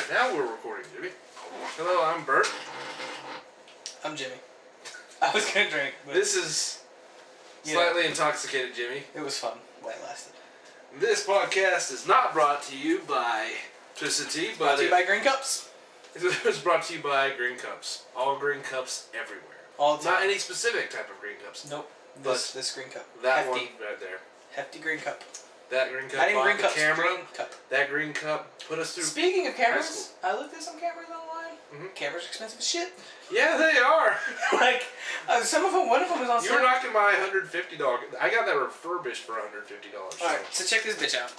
Alright, now we're recording, Jimmy. Hello, I'm Bert. I'm Jimmy. I was gonna drink, but... This is Slightly Intoxicated Jimmy. It was fun while it lasted. This podcast is not brought to you by Twisted Tea, but... Brought to you by Green Cups. It was brought to you by Green Cups. All green cups everywhere. All the time. Not any specific type of green cups. Nope. But This green cup. That Hefty. one right there. Hefty green cup. That green cup. Not even green the cups, camera. green cup. That green cup put us through. Speaking of cameras, I looked at some cameras online. Mm-hmm. Cameras are expensive as shit. Yeah, they are. Like, some of them, one of them was on You sale. were knocking my $150. I got that refurbished for $150. Alright, so check this bitch out.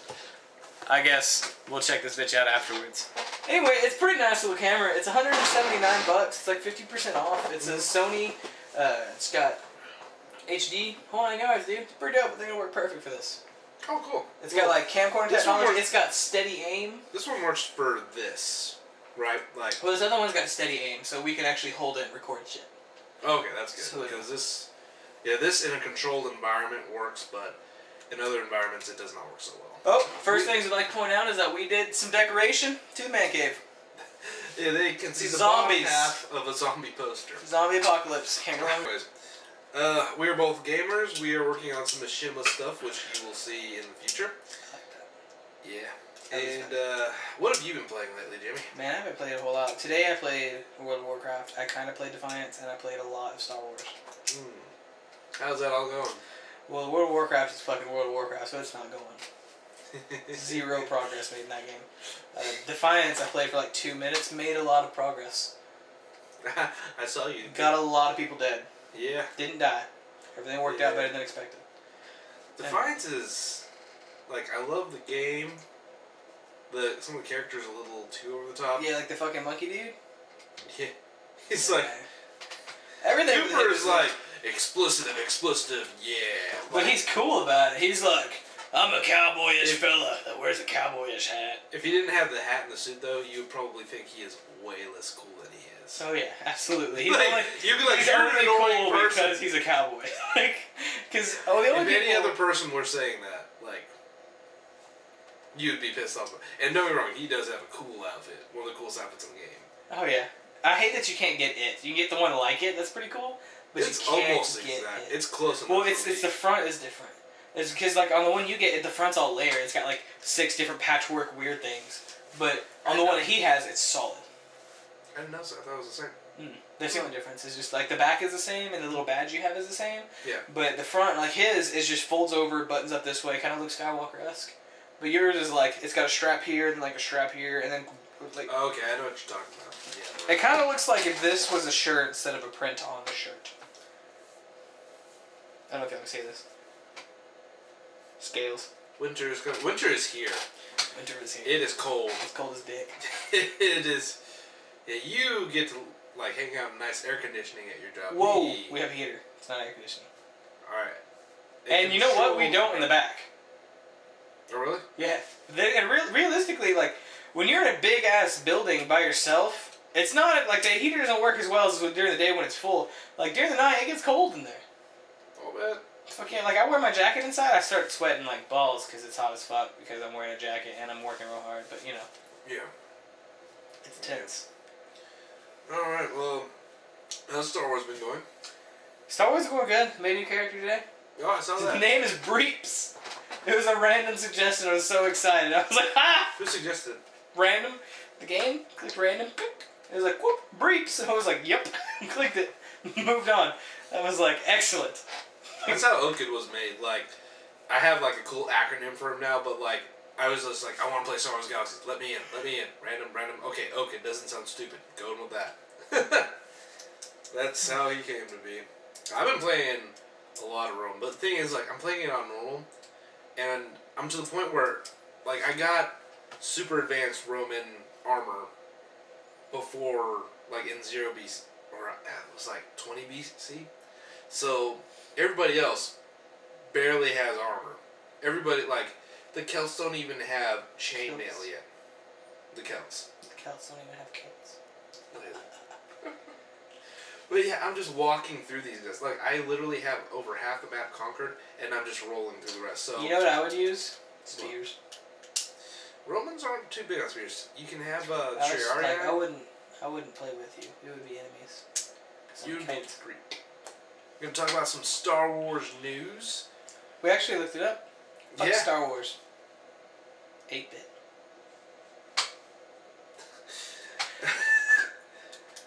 I guess we'll check this bitch out afterwards. Anyway, it's a pretty nice little camera. It's $179. It's like 50% off. It's a Sony. It's got HD whole 9 yards, dude. It's pretty dope. I think it'll work perfect for this. Oh, cool. It's got like camcorder this one technology. works- It's got steady aim. This one works for this, right? Like. Well, this other one's got steady aim, so we can actually hold it and record shit. Okay, that's good. So, because this in a controlled environment works, but in other environments it does not work so well. Oh, first things I'd like to point out is that we did some decoration to the man cave. Yeah, they can see the Zombies. bottom half of a zombie poster. Zombie apocalypse. Anyways, we are both gamers. We are working on some machinima stuff, which you will see in the future. I like that. Yeah. And what have you been playing lately, Jimmy? Man, I haven't played a whole lot. Today I played World of Warcraft. I kind of played Defiance, and I played a lot of Star Wars. How's that all going? Well, World of Warcraft is fucking World of Warcraft, so it's not going. Zero progress made in that game. Defiance, I played for like 2 minutes, made a lot of progress. I saw you. Got a lot of people dead. Yeah. Didn't die. Everything worked out better than expected. Defiance is, like, I love the game. Some of the characters are a little too over the top. Yeah, like the fucking monkey dude. Yeah. He's like, everything. Cooper is like, explicit, yeah. But he's cool about it. He's like, I'm a cowboyish fella that wears a cowboyish hat. If he didn't have the hat and the suit, though, you would probably think he is way less cool than he is. Oh yeah, absolutely. He's like, only, you'd be like, he's you're only an annoying cool person. because he's a cowboy. Like, because the only if people... any other person were saying that, like, you'd be pissed off. And don't get me wrong, he does have a cool outfit. One of the coolest outfits in the game. Oh yeah. I hate that you can't get it. You can get the one like it, that's pretty cool. But It's you can't almost get exact. it. It's close enough. Well, it's the front is different. It's because like on the one you get, the front's all layered. It's got like 6 different patchwork weird things. But on the one that he has, it's solid. I didn't know so. I thought it was the same. That's the only difference. It's just like the back is the same and the little badge you have is the same. Yeah. But the front, like his, is just folds over, buttons up this way, kind of looks Skywalker-esque. But yours is like, it's got a strap here, and like a strap here, and then like... Oh, okay, I know what you're talking about. Yeah. It kind of looks like if this was a shirt instead of a print on the shirt. I don't know if y'all can see this. Scales. Winter is here. Winter is here. It is cold. It's cold as dick. It is. Yeah, you get to like hang out in nice air conditioning at your job. Whoa, we have a heater. It's not air conditioning. All right. And you know what? We don't in the back. Oh really? Yeah. And realistically, like when you're in a big ass building by yourself, it's not like the heater doesn't work as well as during the day when it's full. Like during the night, it gets cold in there. Oh man. Okay, like I wear my jacket inside, I start sweating like balls because it's hot as fuck because I'm wearing a jacket and I'm working real hard. But you know. Yeah. It's tense. All right. Well, how's Star Wars been going? Star Wars is going good. Made a new character today. Oh, I saw that. His name is Breeps. It was a random suggestion. I was so excited. I was like, ha! Who suggested? Random. The game. Clicked random. It was like, whoop, Breeps. And I was like, yep. Clicked it. Moved on. I was like, excellent. That's how Okid was made. Like, I have like a cool acronym for him now, but like, I was just like, I want to play Star Wars Galaxies. Let me in. Random. Okay, Okid doesn't sound stupid. Going with that. That's how he came to be. I've been playing a lot of Rome, but the thing is, like, I'm playing it on normal, and I'm to the point where, like, I got super advanced Roman armor before, like, in 0 BC, or it was like 20 BC. So everybody else barely has armor. Everybody, like, the Celts don't even have chainmail yet. The Celts. The Celts don't even have kilts. But yeah, I'm just walking through these guys. Like, I literally have over half the map conquered, and I'm just rolling through the rest. So you know what I would use? Spears. Romans aren't too big on spears. You can have I wouldn't play with you. We would be enemies. You would be Greek. We're gonna talk about some Star Wars news. We actually looked it up. Fuck Star Wars. 8-bit.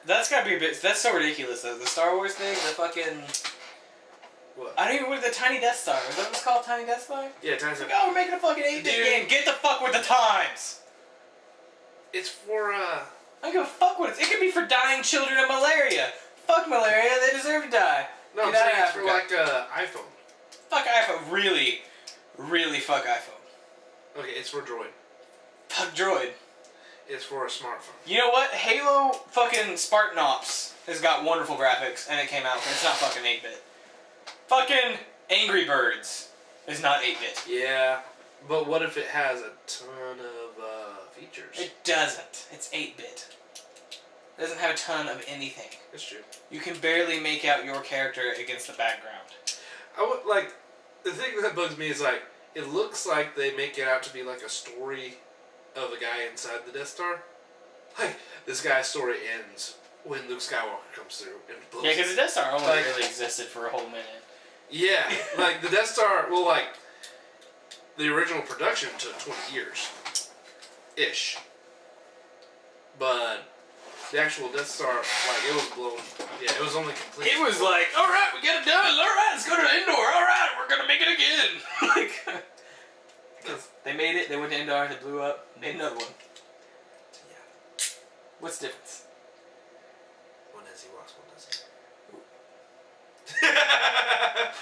That's gotta be a bit. That's so ridiculous though. The Star Wars thing, the fucking. What? I don't even know the Tiny Death Star. Is that what it's called? Tiny Death Star? Yeah, Tiny Death Star. Like, oh, we're making a fucking 8-bit game. Get the fuck with the times. It's for I don't give a fuck what it's. It could be for dying children of malaria. Fuck malaria. They deserve to die. No, I'm saying it's for like iPhone. Fuck iPhone. Really, really fuck iPhone. Okay, it's for Droid. Fuck Droid. It's for a smartphone. You know what? Halo fucking Spartan Ops has got wonderful graphics, and it came out, but it's not fucking 8-bit. Fucking Angry Birds is not 8-bit. Yeah, but what if it has a ton of features? It doesn't. It's 8-bit. It doesn't have a ton of anything. It's true. You can barely make out your character against the background. The thing that bugs me is like, it looks like they make it out to be like a story of a guy inside the Death Star. Like, this guy's story ends when Luke Skywalker comes through and blows. Yeah, because the Death Star only really existed for a whole minute. Yeah, like the Death Star, well, like, the original production took 20 years. Ish. But the actual Death Star, like, it was blown. Yeah, it was only complete. It was like, alright, we got it done. Alright, let's go to Endor. Alright, we're going to make it again. Like, they made it, they went to Endor, they blew up, made another one. Yeah. What's the difference? One has Ewoks, one doesn't.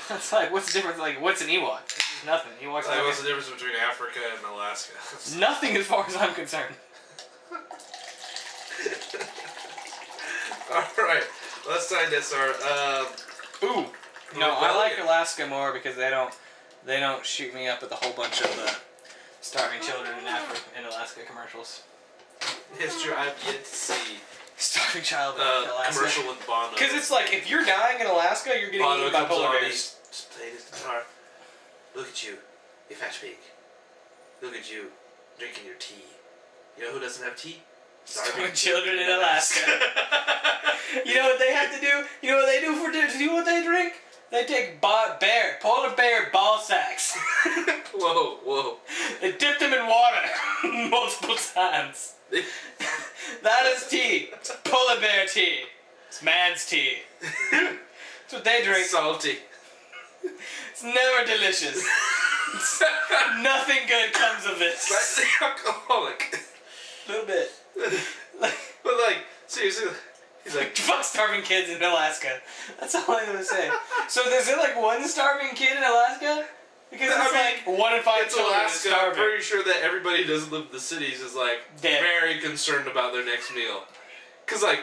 It's like, what's the difference? Like, what's an Ewok? There's nothing. Ewoks. Like, what's the difference between Africa and Alaska? Nothing, as far as I'm concerned. Alright, let's tie this. Ooh. No, I like Alaska more because they don't shoot me up with a whole bunch of starving children in Alaska commercials. It's true, I've yet to see starving child in Alaska. Commercial with Bono. Because it's like, if you're dying in Alaska, you're getting eaten by polar bears. He's playing his guitar. Look at you, you fat pig. Look at you, drinking your tea. You know who doesn't have tea? Starving children in Alaska. You know what they have to do? You know what they do to do what they drink? They take polar bear ball sacks. Whoa. They dip them in water multiple times. That is tea. It's polar bear tea. It's man's tea. That's what they drink. Salty. It's never delicious. Nothing good comes of this. Slightly alcoholic. A little bit. But like, seriously, he's like, fuck starving kids in Alaska. That's all I'm gonna say. So there's like one starving kid in Alaska? Because it's like 1 in 5 children Alaska. I'm pretty sure that everybody who doesn't live in the cities is like very concerned about their next meal. Cause like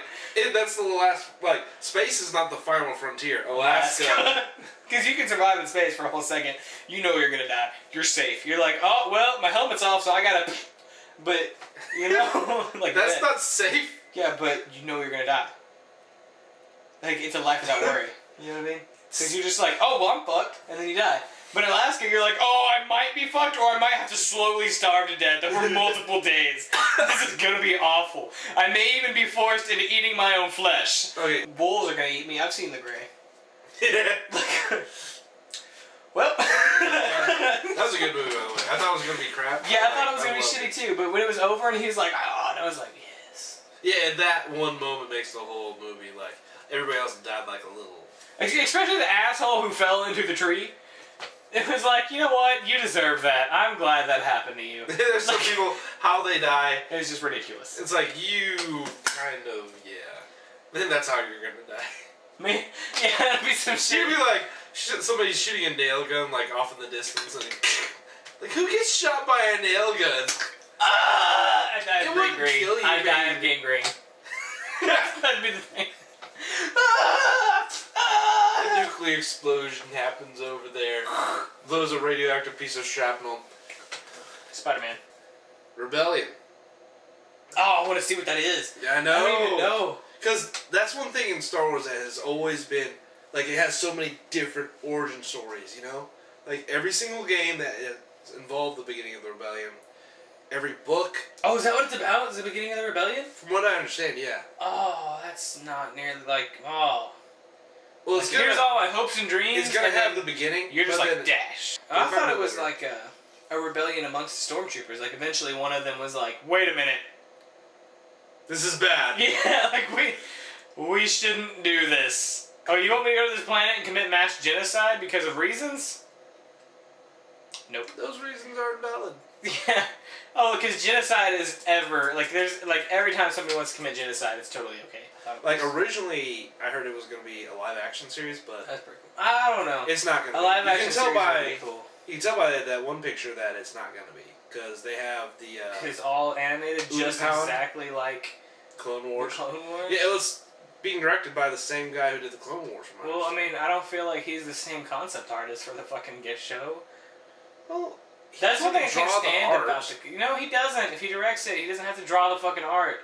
that's the last, like, space is not the final frontier. Alaska. Because you can survive in space for a whole second. You know you're gonna die. You're safe. You're like, oh well, my helmet's off, so I gotta. But you know, like that's not safe. Yeah, but you know you're gonna die. Like, it's a life without worry. You know what I mean? Because you're just like, oh well, I'm fucked, and then you die. But in Alaska, you're like, oh, I might be fucked, or I might have to slowly starve to death over multiple days. This is gonna be awful. I may even be forced into eating my own flesh. Okay. Wolves are gonna eat me. I've seen The Grey. Yeah. Well. That was a good movie, by the way. I thought it was gonna be crap. Yeah, I thought it was gonna be shitty too. But when it was over and he was like, oh, and I was like, yes. Yeah, and that one moment makes the whole movie like everybody else died like a little. Especially the asshole who fell into the tree. It was like, you know what? You deserve that. I'm glad that happened to you. There's some people, how they die. It was just ridiculous. It's like, you kind of, yeah. Then that's how you're gonna die. Me? Yeah, that'd be some shit. You'd be like, somebody's shooting a nail gun, like, off in the distance, and like, who gets shot by a nail gun? I died of wouldn't gangrene. kill you, I died of gangrene. That'd be the thing. A nuclear explosion happens over there. Blows a radioactive piece of shrapnel. Spider-Man. Rebellion. Oh, I want to see what that is. Yeah, I know. I don't even know. Because that's one thing in Star Wars that has always been, like, it has so many different origin stories, you know? Like, every single game that involved the beginning of the Rebellion, every book. Oh, is that what it's about? Is it the beginning of the rebellion? From what I understand, yeah. Oh, that's not nearly like, oh. Well, Like, here's all my hopes and dreams. It's gonna have the beginning. You're just like, then, dash. I thought it was like a rebellion amongst the stormtroopers. Like, eventually one of them was like, wait a minute. This is bad. Yeah, like, we shouldn't do this. Oh, you want me to go to this planet and commit mass genocide because of reasons? Nope. Those reasons aren't valid. Yeah. Oh, because genocide is every time somebody wants to commit genocide, it's totally okay. Like, originally, I heard it was going to be a live action series, but... That's pretty cool. I don't know. It's not going to be. A live action series would be cool. You can tell by that one picture that it's not going to be. Because they have the... it's all animated just exactly like... Clone Wars. Clone Wars? Yeah, it was being directed by the same guy who did the Clone Wars. Well, I mean, I don't feel like he's the same concept artist for the fucking gift show. Well... That's one thing I can't stand about the... You know, he doesn't. If he directs it, he doesn't have to draw the fucking art.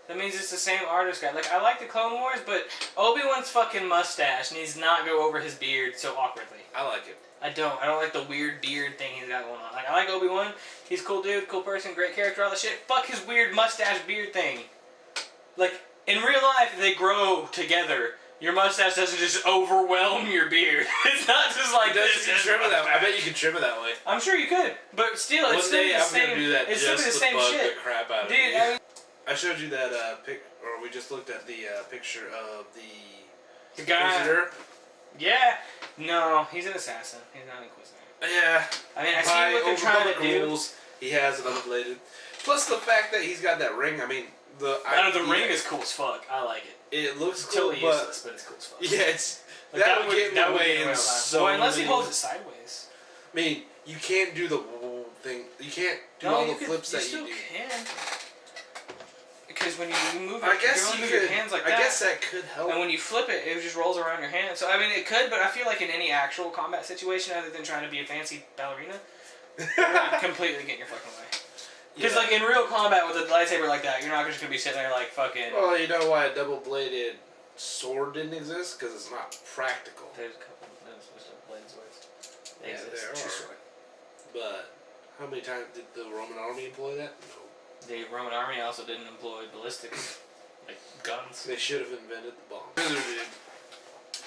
That means it's the same artist guy. Like, I like the Clone Wars, but Obi-Wan's fucking mustache needs not go over his beard so awkwardly. I like it. I don't like the weird beard thing he's got going on. Like, I like Obi-Wan. He's a cool dude, cool person, great character, all that shit. Fuck his weird mustache beard thing. Like, in real life, they grow together. Your mustache doesn't just overwhelm your beard. It's not just like this. Trim it that way. I bet you could trim it that way. I'm sure you could, but still, it's still the same. Gonna do that it's still the same bug shit. The crap out Dude, of you. I mean, I showed you that or we just looked at the picture of the guy. Inquisitor. Yeah. No, he's an assassin. He's not an Inquisitor. Yeah. I mean, I see what they're trying to do. Rules, he has it unbladed. Plus the fact that he's got that ring. I mean, the ring is cool as fuck. I like it. It looks it's cool, totally useless, but it's cool as fuck. Yeah, it's like, that would get in the way in so well, unless he many... holds it sideways. I mean, you can't do the thing. You can't do all the flips that you do. You still can. Because when you move it, I guess you move could, your hands like that. I guess that could help. And when you flip it, it just rolls around your hand. So, I mean, it could, but I feel like in any actual combat situation, other than trying to be a fancy ballerina, it would completely get in your fucking way. Because, like, in real combat with a lightsaber like that, you're not just going to be sitting there like fucking... Well, you know why a double-bladed sword didn't exist? Because it's not practical. There's a couple of double-bladed swords. They exist. there are. Sword. But how many times did the Roman army employ that? No. The Roman army also didn't employ ballistics, like guns. They should have invented the bomb.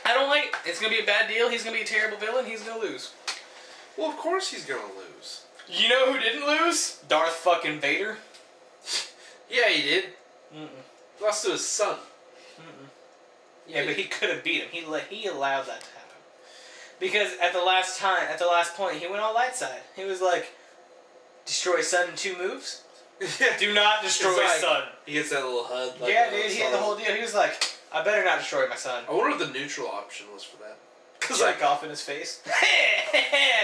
I don't like it. It's going to be a bad deal. He's going to be a terrible villain. He's going to lose. Well, of course he's going to lose. You know who didn't lose? Darth fucking Vader. Yeah, he did. Mm-mm. Lost to his son. Mm-mm. Yeah, but he could have beat him. He allowed that to happen. Because at the last point, he went all light side. He was like, destroy son in 2 moves? Do not destroy son. He gets that little HUD. Like yeah, dude, he had the whole deal. He was like, I better not destroy my son. I wonder what the neutral option was for that. Because like off in his face.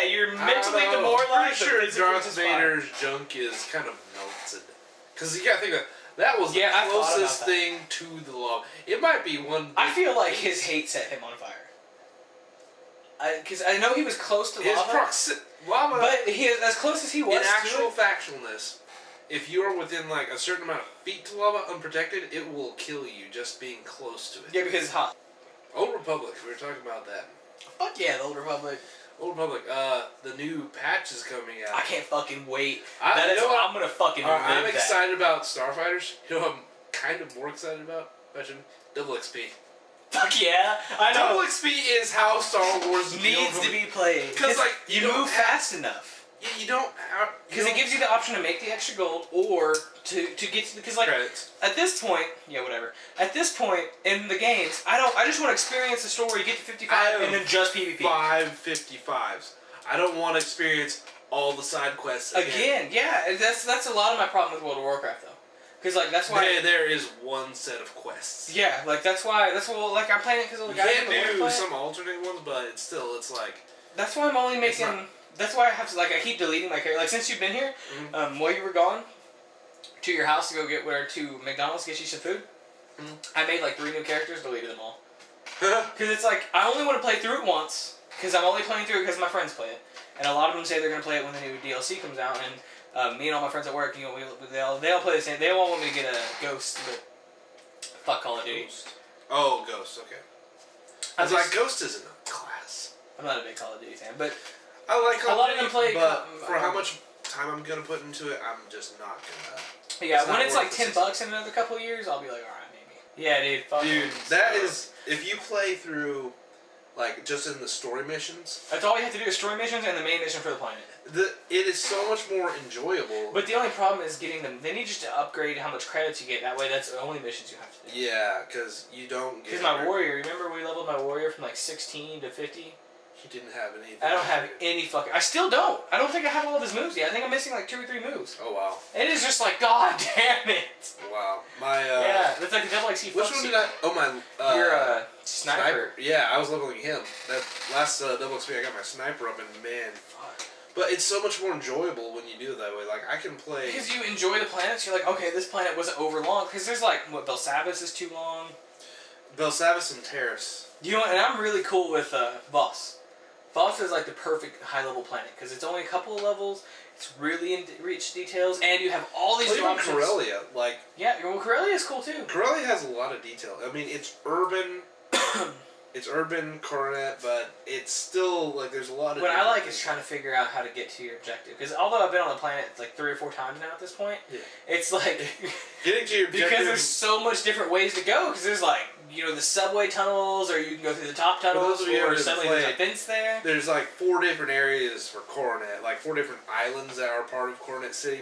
You're mentally demoralized. I'm sure Darth Vader's junk is kind of melted. Because you gotta think that was the closest thing to the law. It might be one. I feel like his hate set him on fire. Because I know he was close to lava. Lava. But as close as he was in actual factualness, if you are within like a certain amount of feet to lava unprotected, it will kill you just being close to it. Yeah, because it's hot. Old Republic, we were talking about that. Fuck yeah, the Old Republic. Old Republic, the new patch is coming out. I can't fucking wait. I'm gonna fucking live I'm excited about Starfighters. You know what I'm kind of more excited about? Imagine Double XP. Fuck yeah, I know. Double XP is how Star Wars needs to be played. Because like you move fast enough. Yeah, you don't have... Because it gives you the option to make the extra gold or to get to... Because, like, credits. At this point... Yeah, whatever. At this point in the games, I just want to experience the story, get to 55, and then just PvP. 5 55s. I don't want to experience all the side quests again. Yeah, that's a lot of my problem with World of Warcraft, though. Because, like, that's why... There is one set of quests. Yeah, like, that's why... like, I'm playing it because of the guys... You can't do some alternate ones, but it's like... That's why I'm only making... That's why I have to, like, I keep deleting my character. Like, since you've been here, while you were gone, to your house to go to McDonald's to get you some food, I made, like, 3 new characters, deleted them all. Because it's like, I only want to play through it once, because I'm only playing through it because my friends play it. And a lot of them say they're going to play it when the new DLC comes out, and me and all my friends at work, you know, they all play the same. They all want me to get a Ghost, but fuck Call of Duty. Oh, Ghost, okay. I was like, Ghost isn't a class. I'm not a big Call of Duty fan, but... I like Call a lot of them play, but for how much time I'm gonna put into it, I'm just not gonna. Yeah, when it's like $10 in another couple of years, I'll be like, alright, maybe. Yeah, dude. Dude, that is if you play through, like just in the story missions. That's all you have to do is story missions and the main mission for the planet. It is so much more enjoyable. But the only problem is getting them. They need just to upgrade how much credits you get. That way, that's the only missions you have to do. Yeah, because you don't get. Because my warrior, remember we leveled my warrior from like 16 to 50. He didn't have anything. I don't have any fucking. I still don't. I don't think I have all of his moves yet. I think I'm missing like 2 or 3 moves. Oh wow. It is just like, god damn it. Wow. My. Yeah, that's like the double XP. Which one did I? Oh my. Your sniper. Yeah, I was leveling him. That last double XP, I got my sniper up, and man. Fuck. But it's so much more enjoyable when you do it that way. Like I can play. Because you enjoy the planets. You're like, okay, this planet wasn't over long. Because there's like what Belsavis is too long. Belsavis and Terrace. You know, and I'm really cool with Voss. Voss is like the perfect high-level planet because it's only a couple of levels. It's really in rich details, and you have all these options. Corellia, like well, Corellia is cool too. Corellia has a lot of detail. I mean, it's urban. It's urban coronet, but it's still like there's a lot of. What I like is trying to figure out how to get to your objective. Because although I've been on the planet like 3 or 4 times now at this point, it's like getting to your objective. Because there's so much different ways to go. Because there's like the subway tunnels, or you can go through the top tunnels, or suddenly there's a fence there. There's like 4 different areas for Coronet, like 4 different islands that are part of Coronet City,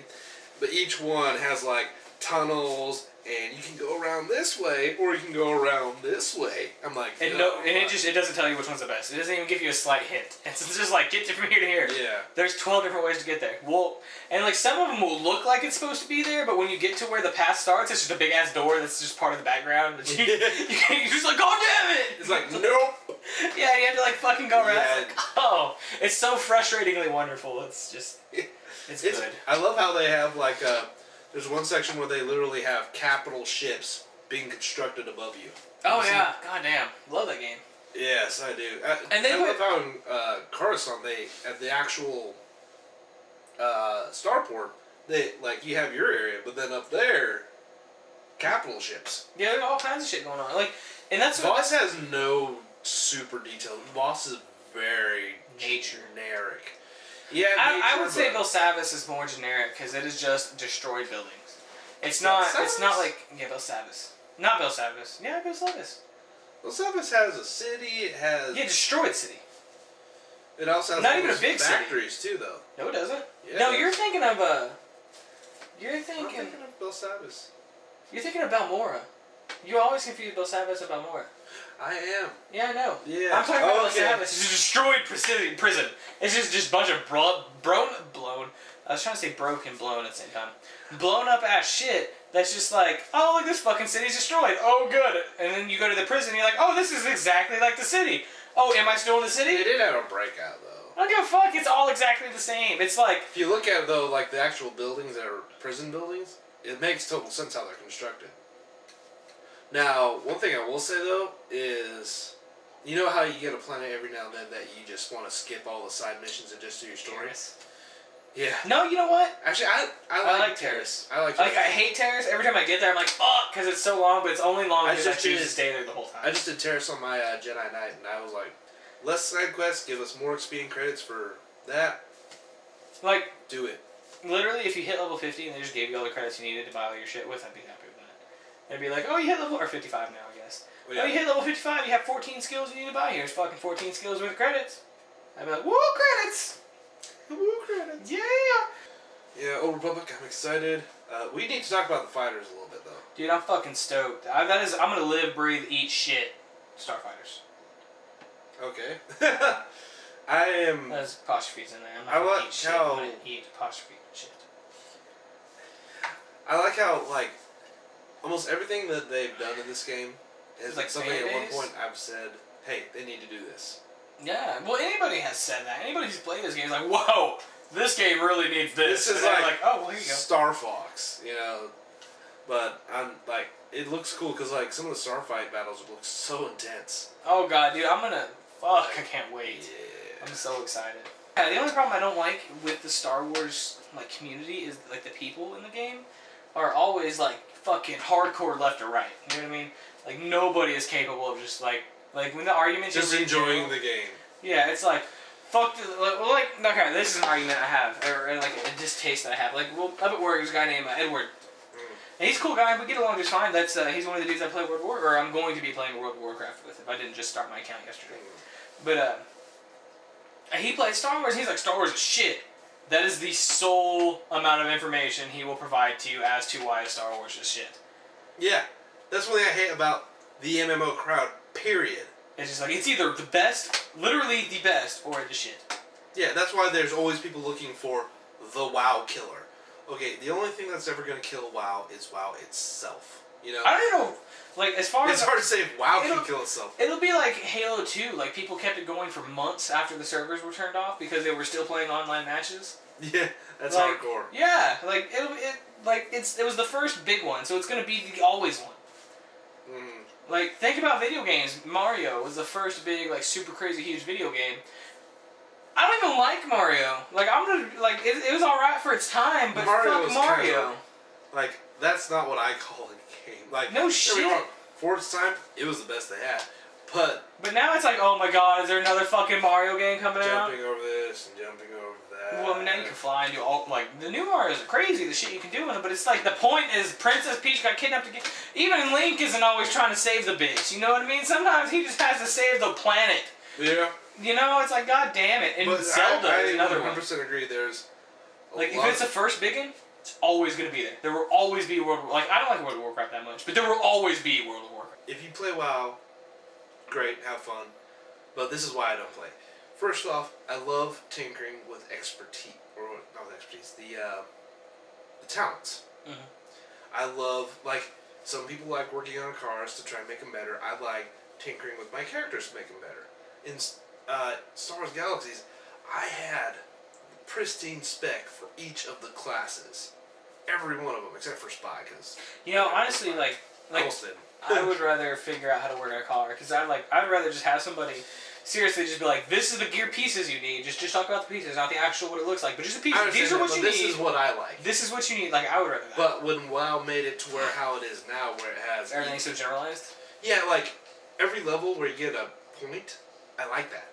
but each one has like tunnels. And you can go around this way, or you can go around this way. I'm like, and it doesn't tell you which one's the best. It doesn't even give you a slight hint. It's just like get from here to here. Yeah. There's 12 different ways to get there. Well, and like some of them will look like it's supposed to be there, but when you get to where the path starts, it's just a big ass door that's just part of the background. You're just like, oh damn it! It's like nope. Yeah, you have to like fucking go around. Yeah. It's like, oh, it's so frustratingly wonderful. It's just, it's good. I love how they have like there's one section where they literally have capital ships being constructed above you. Oh yeah, goddamn, love that game. Yes, I do. And they love how in Coruscant at the actual starport, they like you have your area, but then up there, capital ships. Yeah, there's all kinds of shit going on. Like, and that's Voss has no super detail. Voss is very generic. Yeah, I would say Belsavis is more generic because it is just destroyed buildings. It's not. Belsavis? It's not like Belsavis. Not Belsavis. Yeah, Belsavis. Belsavis has a city. It has destroyed city. It also has not even a big factories city. too, though. No, it doesn't. Yeah, no, you're thinking of I'm thinking of Belsavis. You're thinking of Balmora. You always confuse Belsavis and Balmora. I am. Yeah, I know. Yeah. I'm talking about Belsavis. It's a destroyed prison. It's just a bunch of blown. I was trying to say broken, blown at the same time. Blown up ass shit. That's just like, oh look, this fucking city's destroyed. Oh good. And then you go to the prison. and You're like, oh, this is exactly like the city. Oh, am I still in the city? They did have a breakout though. I don't give a fuck. It's all exactly the same. It's like if you look at it though, like the actual buildings that are prison buildings, it makes total sense how they're constructed. Now, one thing I will say though is, you know how you get a planet every now and then that you just want to skip all the side missions and just do your story? Terrace. Yeah. No, you know what? Actually, I like Terrace. I like Terrace. Like, I hate Terrace. Every time I get there, I'm like, fuck, because it's so long, but it's only long because I choose to stay there the whole time. I just did Terrace on my Jedi Knight, and I was like, less side quests, give us more XP and credits for that. Like, do it. Literally, if you hit level 50 and they just gave you all the credits you needed to buy all your shit with, I'd be happy with that. They'd be like, oh, you hit level, or 55 now, I guess. Well, yeah. Oh, you hit level 55, you have 14 skills you need to buy. Here's fucking 14 skills with credits. I'd be like, woo, credits! Woo, credits! Yeah! Yeah, Old Republic, I'm excited. We need to talk about the fighters a little bit, though. Dude, I'm fucking stoked. I'm gonna live, breathe, eat shit Starfighters. Okay. I am... There's apostrophes in there. I'm not gonna eat shit. I'm gonna eat apostrophe shit. I like how, like, almost everything that they've done in this game is like something at one point I've said, hey, they need to do this. Yeah, well, anybody has said that. Anybody who's played this game is like, whoa, this game really needs this. This is like, oh, well, here you go. Star Fox, you know. But I'm like, it looks cool because like some of the Starfight battles look so intense. Oh god, dude, I can't wait. Yeah. I'm so excited. Yeah, the only problem I don't like with the Star Wars like community is like the people in the game are always like fucking hardcore left or right. You know what I mean? Like nobody is capable of just like when the arguments just enjoying the game. Yeah, it's like, Fuck. Like, okay, this is an argument I have, or like a distaste that I have. Like, well, up at work, there's a guy named Edward. And he's a cool guy. We get along just fine. That's he's one of the dudes I play World of War, or I'm going to be playing World of Warcraft with if I didn't just start my account yesterday. But he played Star Wars. And he's like, Star Wars is shit. That is the sole amount of information he will provide to you as to why Star Wars is shit. Yeah, that's one thing I hate about the MMO crowd. Period. It's just like, it's either the best, literally the best, or the shit. Yeah, that's why there's always people looking for the WoW killer. Okay, the only thing that's ever going to kill WoW is WoW itself. You know? I don't know, like, as far as... It's hard to say if WoW can kill itself. It'll be like Halo 2. Like, people kept it going for months after the servers were turned off because they were still playing online matches. Yeah, that's like, hardcore. Yeah, like, it was the first big one, so it's going to be the always one. Like, think about video games. Mario was the first big, like, super crazy huge video game. I don't even like Mario. Like, I'm gonna, like, it was alright for its time, but Mario fuck Mario. Kinda, like, that's not what I call a game. Like, no shit. For its time, it was the best they had. But now it's like, oh my god, is there another fucking Mario game coming out? Jumping over this and jumping over that. Well, now you can fly and do all, like, the new Marios are crazy, the shit you can do in them, but it's like, the point is Princess Peach got kidnapped again. Even Link isn't always trying to save the bitch, you know what I mean? Sometimes he just has to save the planet. Yeah. You know, it's like, god damn it. And but Zelda is another 100% one. 100% agree, there's like, if it's the first big one, it's always going to be there. There will always be World of Warcraft. Like, I don't like World of Warcraft that much, but there will always be World of Warcraft. If you play WoW, great, have fun. But this is why I don't play. First off, I love tinkering with expertise, or not with expertise, the talents. Mm-hmm. I love, like, some people like working on cars to try and make them better. I like tinkering with my characters to make them better. In Star Wars Galaxies, I had pristine spec for each of the classes. Every one of them, except for Spy, because... You know, honestly, like almost did. I would rather figure out how to work a car, because I'd rather just have somebody seriously just be like, this is the gear pieces you need. Just talk about the pieces, not the actual what it looks like, but just the pieces. These are what you need. This is what I like. This is what you need. Like, I would rather that. But when WoW made it to where how it is now, where it has everything's so generalized. Yeah, like every level where you get a point, I like that.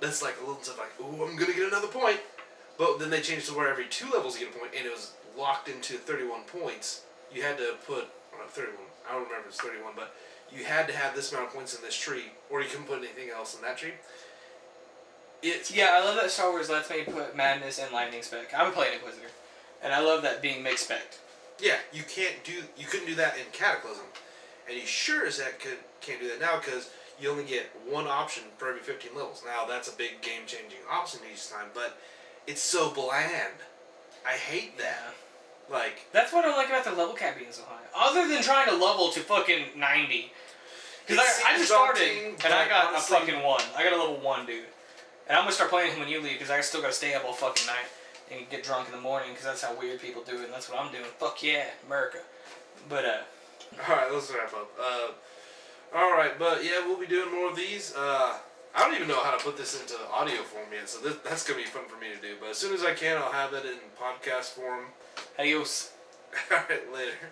That's like a little stuff like, ooh, I'm gonna get another point. But then they changed to where every 2 levels you get a point, and it was locked into 31 points. You had to put 31. I don't remember if it's 31, but you had to have this amount of points in this tree, or you couldn't put anything else in that tree. Yeah, I love that Star Wars lets me put Madness and Lightning spec. I'm playing Inquisitor, and I love that being mixed spec. Yeah, you couldn't do that in Cataclysm, and you sure as heck can't do that now because you only get one option for every 15 levels. Now that's a big game-changing option each time, but it's so bland. I hate that. Yeah. Like, that's what I like about the level cap being so high. Other than trying to level to fucking 90. Because I just started, and I got honestly, a fucking 1. I got a level 1, dude. And I'm going to start playing him when you leave, because I still got to stay up all fucking night and get drunk in the morning, because that's how weird people do it, and that's what I'm doing. Fuck yeah, America. But, alright, let's wrap up. Alright, but yeah, we'll be doing more of these. I don't even know how to put this into audio form yet, so that's going to be fun for me to do. But as soon as I can, I'll have it in podcast form. Adios. Alright, later.